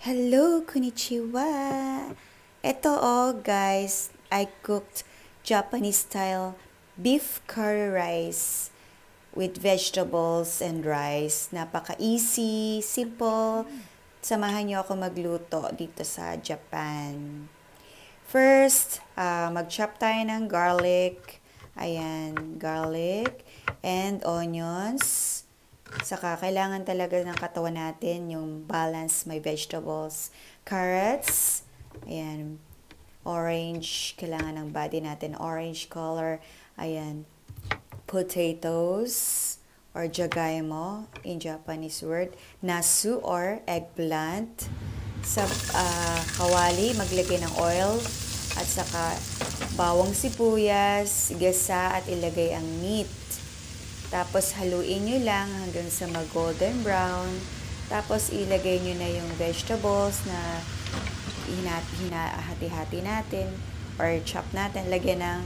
Hello, konnichiwa! Ito guys, I cooked Japanese style beef curry rice with vegetables and rice. Napaka-easy, simple. Samahan niyo ako magluto dito sa Japan. First, mag-chop tayo ng garlic. Ayan, garlic and onions. Saka, kailangan talaga ng katawan natin yung balance, may vegetables, carrots, ayan, orange, kailangan ng body natin, orange color, ayan, potatoes, or jagaimo, in Japanese word, nasu, or eggplant, sa kawali, maglagay ng oil, at saka bawang sibuyas, gasa, at ilagay ang meat. Tapos, haluin nyo lang hanggang sa mag-golden brown. Tapos, ilagay nyo na yung vegetables na hinahati-hati natin or chop natin. Lagyan ng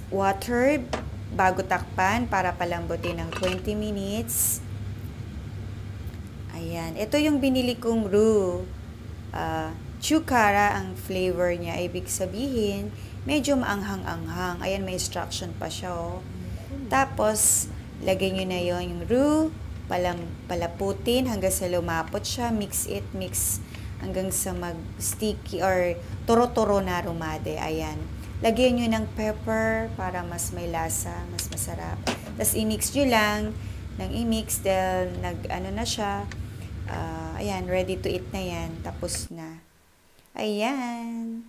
water bago takpan para palambutin ng 20 minutes. Ayan. Ito yung binili kong roux. Chukara ang flavor niya. Ibig sabihin, medyo maanghang-anghang. Ayan, may instruction pa siya, oh. Tapos, lagay nyo na yung roux, palaputin hanggang sa lumapot siya, mix hanggang sa mag-sticky or toro-toro na rumade. Ayan. Lagyan nyo ng pepper para mas may lasa, mas masarap. Tapos, i-mix nyo lang ng i-mix dahil nag-ano na siya. Ayan, ready to eat na yan. Tapos na. Ayan.